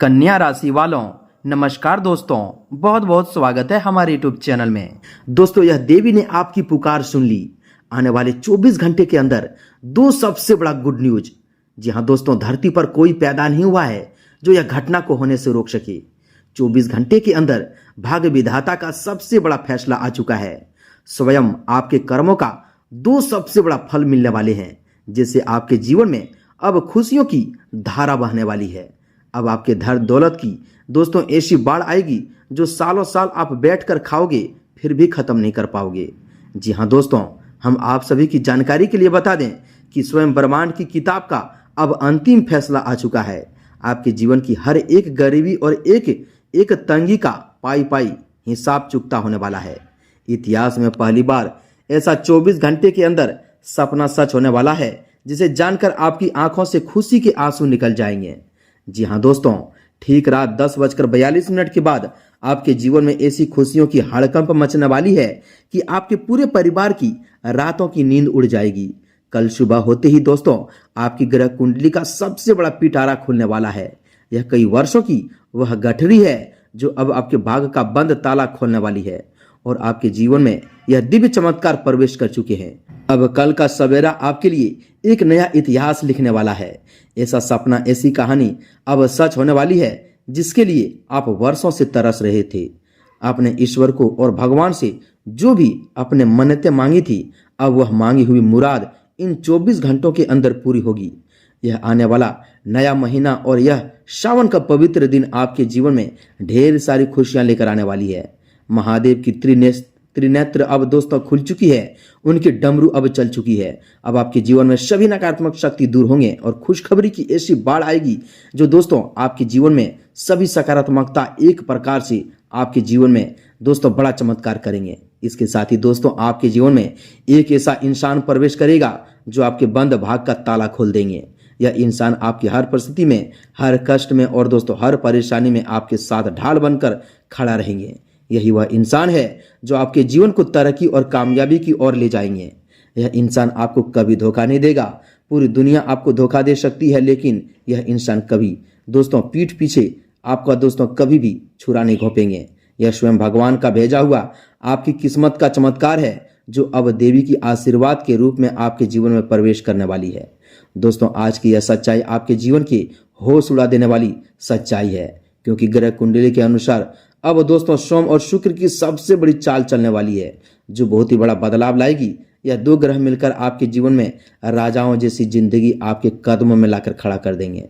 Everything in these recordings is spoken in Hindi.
कन्या राशि वालों, नमस्कार दोस्तों। बहुत बहुत स्वागत है हमारे यूट्यूब चैनल में। दोस्तों, यह देवी ने आपकी पुकार सुन ली। आने वाले 24 घंटे के अंदर दो सबसे बड़ा गुड न्यूज। जी हाँ दोस्तों, धरती पर कोई पैदा नहीं हुआ है जो यह घटना को होने से रोक सके। 24 घंटे के अंदर भाग्य विधाता का सबसे बड़ा फैसला आ चुका है। स्वयं आपके कर्मों का दो सबसे बड़ा फल मिलने वाले हैं, जिससे आपके जीवन में अब खुशियों की धारा बहने वाली है। अब आपके धन दौलत की दोस्तों ऐसी बाढ़ आएगी जो सालों साल आप बैठकर खाओगे फिर भी खत्म नहीं कर पाओगे। जी हाँ दोस्तों, हम आप सभी की जानकारी के लिए बता दें कि स्वयं ब्रह्मांड की किताब का अब अंतिम फैसला आ चुका है। आपके जीवन की हर एक गरीबी और एक एक तंगी का पाई पाई हिसाब चुकता होने वाला है। इतिहास में पहली बार ऐसा 24 घंटे के अंदर सपना सच होने वाला है, जिसे जानकर आपकी आंखों से खुशी के आंसू निकल जाएंगे। जी हाँ दोस्तों, ठीक रात 10:42 के बाद आपके जीवन में ऐसी खुशियों की हड़कंप मचने वाली है कि आपके पूरे परिवार की रातों की नींद उड़ जाएगी। कल सुबह होते ही दोस्तों आपकी ग्रह कुंडली का सबसे बड़ा पिटारा खुलने वाला है। यह कई वर्षों की वह गठरी है जो अब आपके भाग्य का बंद ताला खोलने वाली है और आपके जीवन में यह दिव्य चमत्कार प्रवेश कर चुके हैं। अब कल का सवेरा आपके लिए एक नया इतिहास लिखने वाला है। ऐसा सपना, ऐसी कहानी अब सच होने वाली है जिसके लिए आप वर्षों से तरस रहे थे। आपने ईश्वर को और भगवान से जो भी अपने मन्नतें मांगी थी, अब वह मांगी हुई मुराद इन 24 घंटों के अंदर पूरी होगी। यह आने वाला नया महीना और यह श्रावण का पवित्र दिन आपके जीवन में ढेर सारी खुशियां लेकर आने वाली है। महादेव की त्रिनेत्र अब दोस्तों खुल चुकी है, उनकी डमरू अब चल चुकी है। अब आपके जीवन में सभी नकारात्मक शक्ति दूर होंगे और खुशखबरी की ऐसी बाढ़ आएगी जो दोस्तों आपके जीवन में सभी सकारात्मकता एक प्रकार से आपके जीवन में दोस्तों बड़ा चमत्कार करेंगे। इसके साथ ही दोस्तों आपके जीवन में एक ऐसा इंसान प्रवेश करेगा जो आपके बंद भाग का ताला खोल देंगे। यह इंसान आपकी हर परिस्थिति में, हर कष्ट में और दोस्तों हर परेशानी में आपके साथ ढाल बनकर खड़ा रहेंगे। यही वह इंसान है जो आपके जीवन को तरक्की और कामयाबी की ओर ले जाएंगे। यह इंसान आपको कभी धोखा नहीं देगा। पूरी दुनिया आपको धोखा दे सकती है, लेकिन यह इंसान कभी दोस्तों पीठ पीछे आपका दोस्तों कभी भी छुरा नहीं घोंपेंगे। यह स्वयं भगवान का भेजा हुआ आपकी किस्मत का चमत्कार है जो अब देवी की आशीर्वाद के रूप में आपके जीवन में प्रवेश करने वाली है। दोस्तों, आज की यह सच्चाई आपके जीवन की होश उड़ा देने वाली सच्चाई है, क्योंकि ग्रह कुंडली के अनुसार अब दोस्तों सोम और शुक्र की सबसे बड़ी चाल चलने वाली है जो बहुत ही बड़ा बदलाव लाएगी। यह दो ग्रह मिलकर आपके जीवन में राजाओं जैसी जिंदगी आपके कदमों में लाकर खड़ा कर देंगे।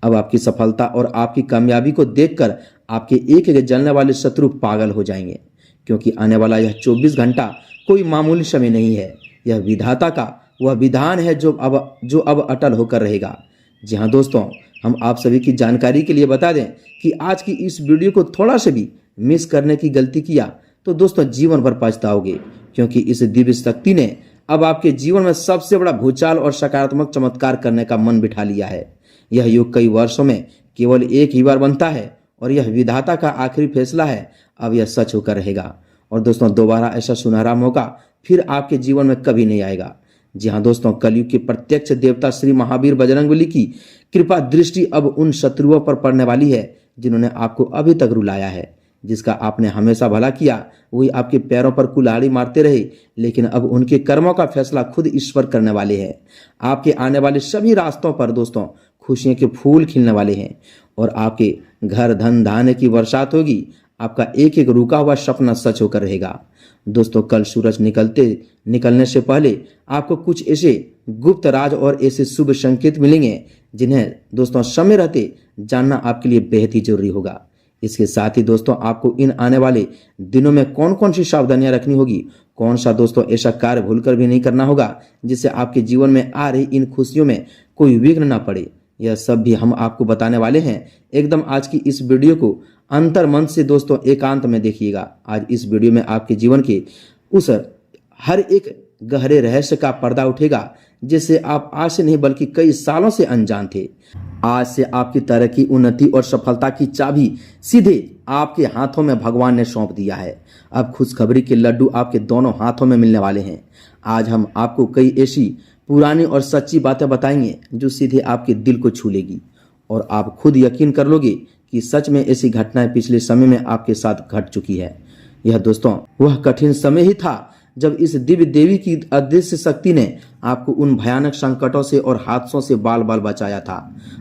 अब आपकी सफलता और आपकी कामयाबी को देखकर आपके एक एक जलने वाले शत्रु पागल हो जाएंगे, क्योंकि आने वाला यह 24 घंटा कोई मामूली समय नहीं है। यह विधाता का वह विधान है जो अब अटल होकर रहेगा। जी हाँ दोस्तों, हम आप सभी की जानकारी के लिए बता दें कि आज की इस वीडियो को थोड़ा से भी मिस करने की गलती किया तो दोस्तों जीवन भर पछताओगे, क्योंकि इस दिव्य शक्ति ने अब आपके जीवन में सबसे बड़ा भूचाल और सकारात्मक चमत्कार करने का मन बिठा लिया है। यह युग कई वर्षों में केवल एक ही बार बनता है और यह विधाता का आखिरी फैसला है। अब यह सच होकर रहेगा और दोस्तों दोबारा ऐसा सुनहरा मौका फिर आपके जीवन में कभी नहीं आएगा। जी हाँ दोस्तों, कलयुग के प्रत्यक्ष देवता श्री महावीर बजरंगबली की कृपा दृष्टि अब उन शत्रुओं पर पड़ने वाली है जिन्होंने आपको अभी तक रुलाया है। जिसका आपने हमेशा भला किया वही आपके पैरों पर कुल्हाड़ी मारते रहे, लेकिन अब उनके कर्मों का फैसला खुद ईश्वर करने वाले हैं। आपके आने वाले सभी रास्तों पर दोस्तों खुशियों के फूल खिलने वाले हैं और आपके घर धन धान्य की बरसात होगी। आपका एक एक रुका हुआ सपना सच होकर रहेगा। दोस्तों, कल सूरज निकलने से पहले आपको कुछ ऐसे गुप्त राज और ऐसे शुभ संकेत मिलेंगे जिन्हें दोस्तों समय रहते जानना आपके लिए बेहद ही जरूरी होगा। इसके साथ ही दोस्तों आपको इन आने वाले दिनों में कौन कौन सी सावधानियां रखनी होगी, कौन सा दोस्तों ऐसा कार्य भूलकर भी नहीं करना होगा जिससे आपके जीवन में आ रही इन खुशियों में कोई विघ्न ना पड़े, यह सब भी हम आपको बताने वाले हैं। एकदम आज की इस वीडियो को अंतर मन से दोस्तों एकांत में देखिएगा। आज इस वीडियो में आपके जीवन के उस हर एक गहरे रहस्य का पर्दा उठेगा जिससे आप आज से नहीं बल्कि कई सालों से अनजान थे। आज से आपकी तरक्की, उन्नति और सफलता की चाबी सीधे आपके हाथों में भगवान ने सौंप दिया है। अब खुशखबरी के लड्डू आपके दोनों हाथों में मिलने वाले हैं। आज हम आपको कई ऐसी पुरानी और सच्ची बातें बताएंगे जो सीधे आपके दिल को छू लेगी और आप खुद यकीन कर लोगे कि सच में ऐसी घटनाएं पिछले समय में आपके साथ घट चुकी है। यह दोस्तों वह कठिन समय ही था जब इस दिव्य देवी की अदृश्य शक्ति ने आपको उन भयानक संकटों से और हादसों से बाल बाल बचाया था।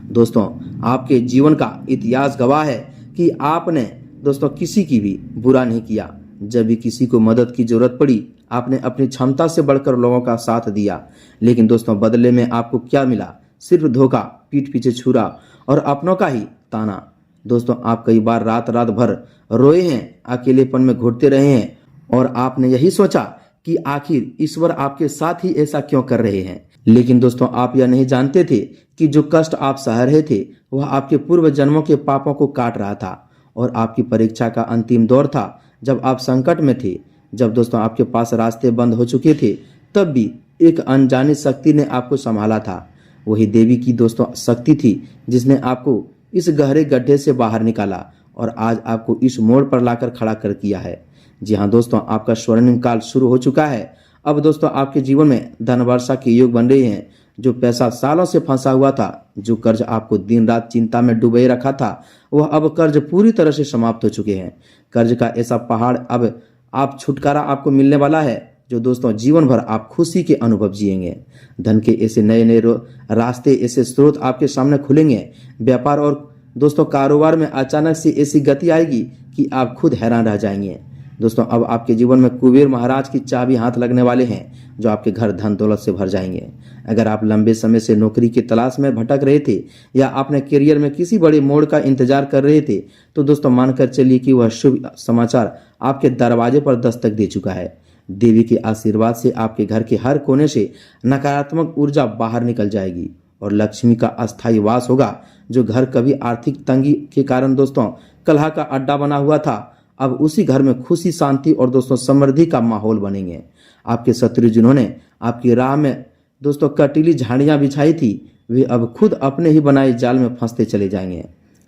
दोस्तों आपके जीवन का इतिहास गवाह है कि आपने दोस्तों किसी की भी बुरा नहीं किया। जब भी किसी को मदद की जरूरत पड़ी आपने अपनी क्षमता से बढ़कर लोगों का साथ दिया, लेकिन दोस्तों बदले में आपको क्या मिला? सिर्फ धोखा, पीठ पीछे छुरा और अपनों का ही ताना। दोस्तों आप कई बार रात रात भर रोए हैं, अकेलेपन में घुटते रहे हैं और आपने यही सोचा कि आखिर ईश्वर आपके साथ ही ऐसा क्यों कर रहे हैं। लेकिन दोस्तों आप यह नहीं जानते थे कि जो कष्ट आप सह रहे थे वह आपके पूर्व जन्मों के पापों को काट रहा था और आपकी परीक्षा का अंतिम दौर था। जब आप संकट में थे, जब दोस्तों आपके पास रास्ते बंद हो चुके थे, तब भी एक अनजानी शक्ति ने आपको संभाला था। वही देवी की दोस्तों शक्ति थी जिसने आपको इस गहरे गड्ढे से बाहर निकाला और आज आपको इस मोड़ पर लाकर खड़ा कर दिया है। जी हाँ दोस्तों, आपका स्वर्णिम काल शुरू हो चुका है। अब दोस्तों आपके जीवन में धन वर्षा के योग बन रहे हैं। जो पैसा सालों से फंसा हुआ था, जो कर्ज आपको दिन रात चिंता में डुबे रखा था, वह अब कर्ज पूरी तरह से समाप्त हो चुके हैं। कर्ज का ऐसा पहाड़ अब आप छुटकारा आपको मिलने वाला है जो दोस्तों जीवन भर आप खुशी के अनुभव जिएंगे। धन के ऐसे नए नए रास्ते, ऐसे स्रोत आपके सामने खुलेंगे। व्यापार और दोस्तों कारोबार में अचानक से ऐसी गति आएगी कि आप खुद हैरान रह जाएंगे। दोस्तों अब आपके जीवन में कुबेर महाराज की चाबी हाथ लगने वाले हैं जो आपके घर धन दौलत से भर जाएंगे। अगर आप लंबे समय से नौकरी की तलाश में भटक रहे थे या अपने करियर में किसी बड़े मोड़ का इंतजार कर रहे थे, तो दोस्तों मानकर चलिए कि वह शुभ समाचार आपके दरवाजे पर दस्तक दे चुका है। देवी के आशीर्वाद से आपके घर के हर कोने से नकारात्मक ऊर्जा बाहर निकल जाएगी और लक्ष्मी का अस्थायी वास होगा। जो घर कभी आर्थिक तंगी के कारण दोस्तों कलह का अड्डा बना हुआ था, अब उसी घर में खुशी, शांति और दोस्तों समृद्धि का माहौल बनेंगे। आपके शत्रु जिन्होंने आपकी राह में दोस्तों कटीली झाड़ियां बिछाई थी, वे अब खुद अपने ही बनाए जाल में फंसते चले जाएंगे।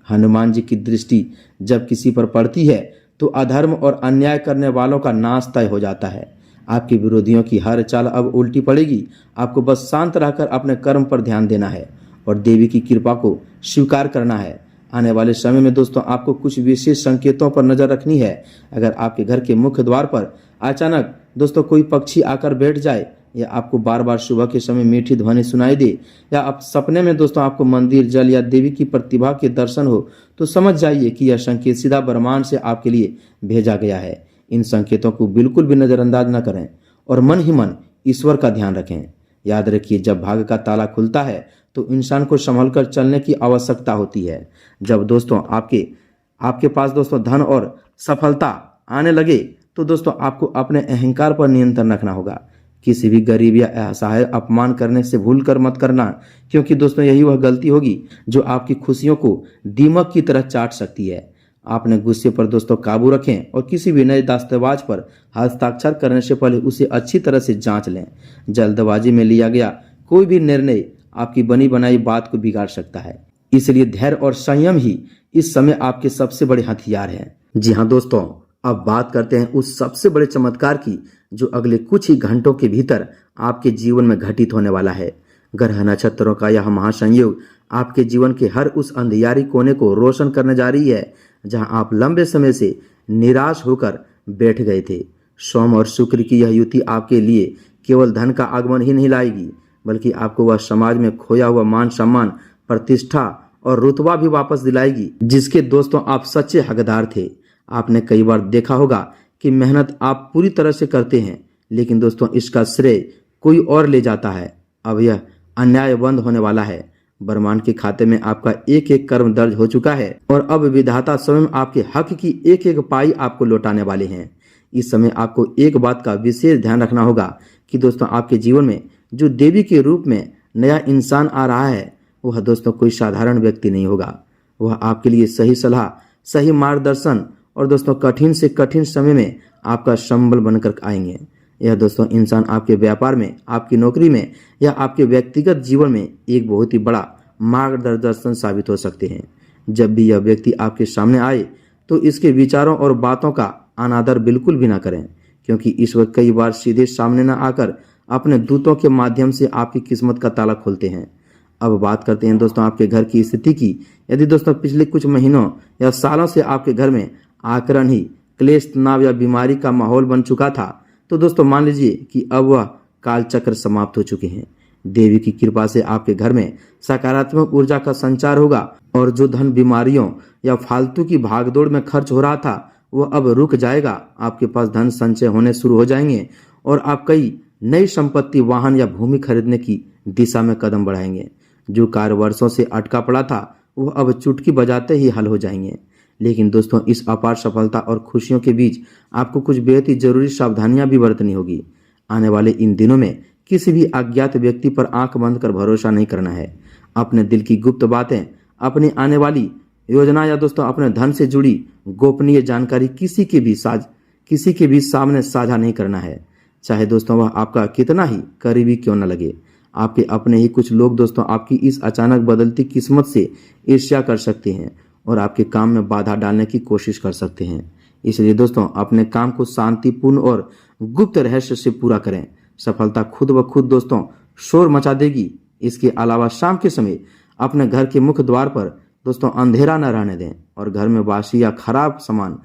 हनुमान जी की दृष्टि जब किसी पर पड़ती है तो अधर्म और अन्याय करने वालों का नाश तय हो जाता है। आपके विरोधियों की हर चाल अब उल्टी पड़ेगी। आपको बस शांत रहकर अपने कर्म पर ध्यान देना है और देवी की कृपा को स्वीकार करना है। आने वाले समय में दोस्तों आपको कुछ विशेष संकेतों पर नजर रखनी है। अगर आपके घर के मुख्य द्वार पर अचानक दोस्तों कोई पक्षी आकर बैठ जाए, या आपको बार बार सुबह के समय मीठी ध्वनि सुनाई दे, या आप सपने में दोस्तों आपको मंदिर, जल या देवी की प्रतिभा के दर्शन हो, तो समझ जाइए कि यह संकेत सीधा ब्रह्मांड से आपके लिए भेजा गया है। इन संकेतों को बिल्कुल भी नजरअंदाज न करें और मन ही मन ईश्वर का ध्यान रखें। याद रखिए, जब भाग्य का ताला खुलता है तो इंसान को संभल कर चलने की आवश्यकता होती है। जब दोस्तों आपके पास दोस्तों धन और सफलता आने लगे तो दोस्तों आपको अपने अहंकार पर नियंत्रण रखना होगा। किसी भी गरीब या असहाय अपमान करने से भूल कर मत करना, क्योंकि दोस्तों यही वह गलती होगी जो आपकी खुशियों को दीमक की तरह चाट सकती है। आपने गुस्से पर दोस्तों काबू रखें और किसी भी नए दस्तावेज पर हस्ताक्षर करने से पहले उसे अच्छी तरह से जांच लें। जल्दबाजी में लिया गया कोई भी निर्णय आपकी बनी बनाई बात को बिगाड़ सकता है। इसलिए धैर्य और संयम ही इस समय आपके सबसे बड़े हथियार हैं। जी हाँ दोस्तों, अब बात करते हैं उस सबसे बड़े चमत्कार की जो अगले कुछ ही घंटों के भीतर आपके जीवन में घटित होने वाला है। ग्रह नक्षत्रों का यह महासंयोग आपके जीवन के हर उस अंधियारी कोने को रोशन करने जा रही है जहां आप लंबे समय से निराश होकर बैठ गए थे। सोम और शुक्र की यह युति आपके लिए केवल धन का आगमन ही नहीं लाएगी, बल्कि आपको वह समाज में खोया हुआ मान सम्मान, प्रतिष्ठा और रुतबा भी वापस दिलाएगी जिसके दोस्तों आप सच्चे हकदार थे। आपने कई बार देखा होगा कि मेहनत आप पूरी तरह से करते हैं, लेकिन दोस्तों इसका श्रेय कोई और ले जाता है। अब यह अन्याय बंद होने वाला है। ब्रह्मांड के खाते में आपका एक एक कर्म दर्ज हो चुका है और अब विधाता स्वयं आपके हक की एक एक पाई आपको लौटाने वाले हैं। इस समय आपको एक बात का विशेष ध्यान रखना होगा कि दोस्तों आपके जीवन में जो देवी के रूप में नया इंसान आ रहा है, वह दोस्तों कोई साधारण व्यक्ति नहीं होगा। वह आपके लिए सही सलाह, सही मार्गदर्शन और दोस्तों कठिन से कठिन समय में आपका संबल बनकर आएंगे। यह दोस्तों इंसान आपके व्यापार में, आपकी नौकरी में या आपके व्यक्तिगत जीवन में एक बहुत ही बड़ा मार्गदर्शन साबित हो सकते हैं। जब भी यह व्यक्ति आपके सामने आए तो इसके विचारों और बातों का अनादर बिल्कुल भी ना करें, क्योंकि ईश्वर कई बार सीधे सामने न आकर अपने दूतों के माध्यम से आपकी किस्मत का ताला खोलते हैं। अब बात करते हैं दोस्तों आपके घर की स्थिति की। यदि दोस्तों पिछले कुछ महीनों या सालों से आपके घर में आकरण ही क्लेश, तनाव या बीमारी का माहौल बन चुका था, तो दोस्तों मान लीजिए कि अब वह काल चक्र समाप्त हो चुके हैं। देवी की कृपा से आपके घर में सकारात्मक ऊर्जा का संचार होगा और जो धन बीमारियों या फालतू की भागदौड़ में खर्च हो रहा था वह अब रुक जाएगा। आपके पास धन संचय होने शुरू हो जाएंगे और आप कई नई संपत्ति, वाहन या भूमि खरीदने की दिशा में कदम बढ़ाएंगे। जो कार्य वर्षों से अटका पड़ा था वह अब चुटकी बजाते ही हल हो जाएंगे। लेकिन दोस्तों इस अपार सफलता और खुशियों के बीच आपको कुछ बेहद ही जरूरी सावधानियां भी बरतनी होगी। आने वाले इन दिनों में किसी भी अज्ञात व्यक्ति पर आंख बंद कर भरोसा नहीं करना है। अपने दिल की गुप्त बातें, अपनी आने वाली योजना या दोस्तों अपने धन से जुड़ी गोपनीय जानकारी किसी के भी सामने साझा नहीं करना है, चाहे दोस्तों वह आपका कितना ही करीबी क्यों न लगे। आपके अपने ही कुछ लोग दोस्तों आपकी इस अचानक बदलती किस्मत से ईर्ष्या कर सकते हैं और आपके काम में बाधा डालने की कोशिश कर सकते हैं। इसलिए दोस्तों अपने काम को शांतिपूर्ण और गुप्त रहस्य से पूरा करें। सफलता खुद ब खुद दोस्तों शोर मचा देगी। इसके अलावा शाम के समय अपने घर के मुख्य द्वार पर दोस्तों अंधेरा न रहने दें और घर में बासी या खराब सामान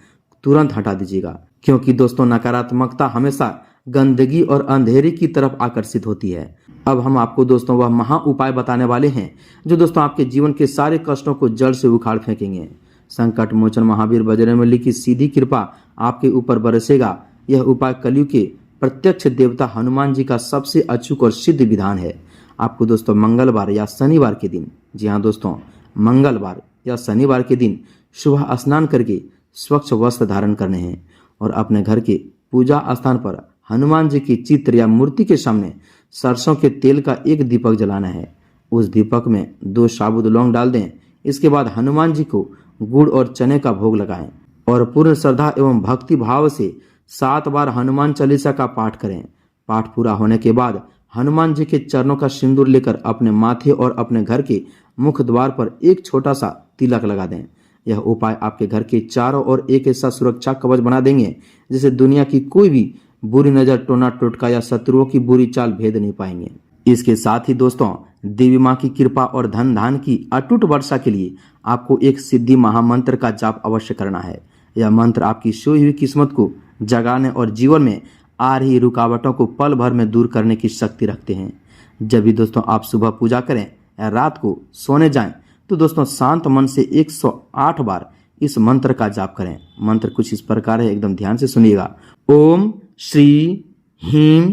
तुरंत हटा दीजिएगा, क्योंकि दोस्तों नकारात्मकता हमेशा गंदगी और अंधेरे की तरफ आकर्षित होती है। अब हम आपको दोस्तों वह महा उपाय बताने वाले हैं जो दोस्तों आपके जीवन के सारे कष्टों को जड़ से उखाड़ फेंकेंगे। संकट मोचन महावीर बजरंगबली की सीधी कृपा आपके ऊपर बरसेगा। यह उपाय कलयुग के प्रत्यक्ष देवता हनुमान जी का सबसे अचूक और सिद्ध विधान है। आपको दोस्तों मंगलवार या शनिवार के दिन, जी हाँ दोस्तों, मंगलवार या शनिवार के दिन सुबह स्नान करके स्वच्छ वस्त्र धारण करने हैं और अपने घर के पूजा स्थान पर हनुमान जी की चित्र या मूर्ति के सामने सरसों के तेल का एक दीपक जलाना है। उस दीपक में 2 साबुत लौंग डाल दें। इसके बाद हनुमान जी को गुड़ और चने का भोग लगाएं और पूर्ण श्रद्धा एवं भक्ति भाव से 7 बार हनुमान चालीसा का पाठ करें। पाठ पूरा होने के बाद हनुमान जी के चरणों का सिंदूर लेकर अपने माथे और अपने घर के मुख्य द्वार पर एक छोटा सा तिलक लगा दें। यह उपाय आपके घर के चारों ओर एक ऐसा सुरक्षा कवच बना देंगे जिसे दुनिया की कोई भी बुरी नजर, टोना टोटका या शत्रुओं की बुरी चाल भेद नहीं पाएंगे। इसके साथ ही दोस्तों देवी माँ की कृपा और धन धान की अटूट वर्षा के लिए आपको एक सिद्धि महामंत्र का जाप अवश्य करना है। यह मंत्र आपकी सोई हुई किस्मत को जगाने और जीवन में आ रही रुकावटों को पल भर में दूर करने की शक्ति रखते हैं। जब भी दोस्तों आप सुबह पूजा करें या रात को सोने जाएं तो दोस्तों शांत मन से 108 बार इस मंत्र का जाप करें। मंत्र कुछ इस प्रकार है, एकदम ध्यान से सुनिएगा। ओम श्री ह्रीं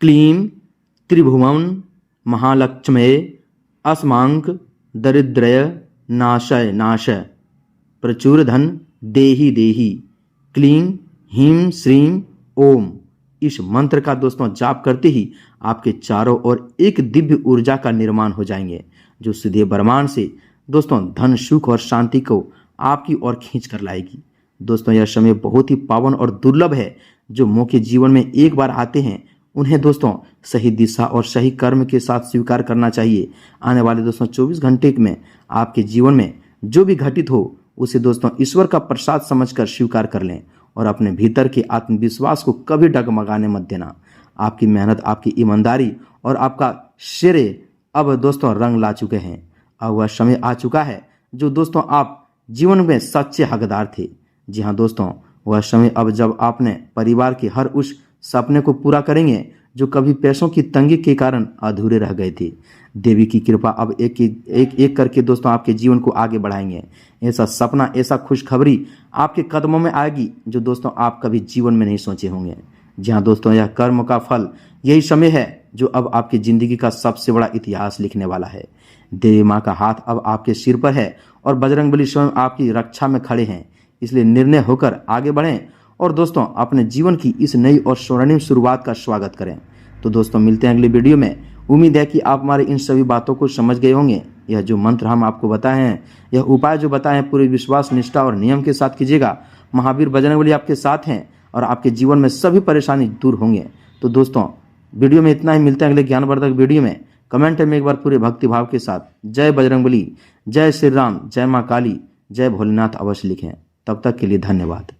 क्लीं त्रिभुवन महालक्ष्म्ये अस्मांक दरिद्रय नाशय नाशय प्रचुर धन देहि देहि क्लीं ह्रीं श्रीं ओम। इस मंत्र का दोस्तों जाप करते ही आपके चारों ओर एक दिव्य ऊर्जा का निर्माण हो जाएंगे जो सीधे ब्रह्मांड से दोस्तों धन, सुख और शांति को आपकी ओर खींच कर लाएगी। दोस्तों यह समय बहुत ही पावन और दुर्लभ है। जो मौके जीवन में एक बार आते हैं उन्हें दोस्तों सही दिशा और सही कर्म के साथ स्वीकार करना चाहिए। आने वाले दोस्तों 24 घंटे में आपके जीवन में जो भी घटित हो उसे दोस्तों ईश्वर का प्रसाद समझकर स्वीकार कर लें और अपने भीतर के आत्मविश्वास को कभी डगमगाने मत देना। आपकी मेहनत, आपकी ईमानदारी और आपका श्रेय अब दोस्तों रंग ला चुके हैं। अब वह समय आ चुका है जो दोस्तों आप जीवन में सच्चे हकदार थे। जी हाँ दोस्तों, वह समय अब जब आपने परिवार के हर उस सपने को पूरा करेंगे जो कभी पैसों की तंगी के कारण अधूरे रह गए थे। देवी की कृपा अब एक करके दोस्तों आपके जीवन को आगे बढ़ाएंगे। ऐसा सपना, ऐसा खुशखबरी आपके कदमों में आएगी जो दोस्तों आप कभी जीवन में नहीं सोचे होंगे। जी हाँ दोस्तों, यह कर्म का फल, यही समय है जो अब आपकी जिंदगी का सबसे बड़ा इतिहास लिखने वाला है। देवी माँ का हाथ अब आपके सिर पर है और बजरंगबली स्वयं आपकी रक्षा में खड़े हैं। इसलिए निर्णय होकर आगे बढ़ें और दोस्तों अपने जीवन की इस नई और स्वर्णिम शुरुआत का स्वागत करें। तो दोस्तों मिलते हैं अगली वीडियो में। उम्मीद है कि आप हमारे इन सभी बातों को समझ गए होंगे। यह जो मंत्र हम आपको बताए हैं, यह उपाय जो बताए हैं, पूरे विश्वास, निष्ठा और नियम के साथ कीजिएगा। महावीर बजरंगबली आपके साथ हैं और आपके जीवन में सभी परेशानी दूर होंगे। तो दोस्तों वीडियो में इतना ही। मिलते हैं अगले ज्ञानवर्धक वीडियो में। कमेंट में एक बार पूरे भक्तिभाव के साथ जय बजरंगबली, जय श्री राम, जय माँ काली, जय भोलेनाथ अवश्य लिखें। तब तक के लिए धन्यवाद।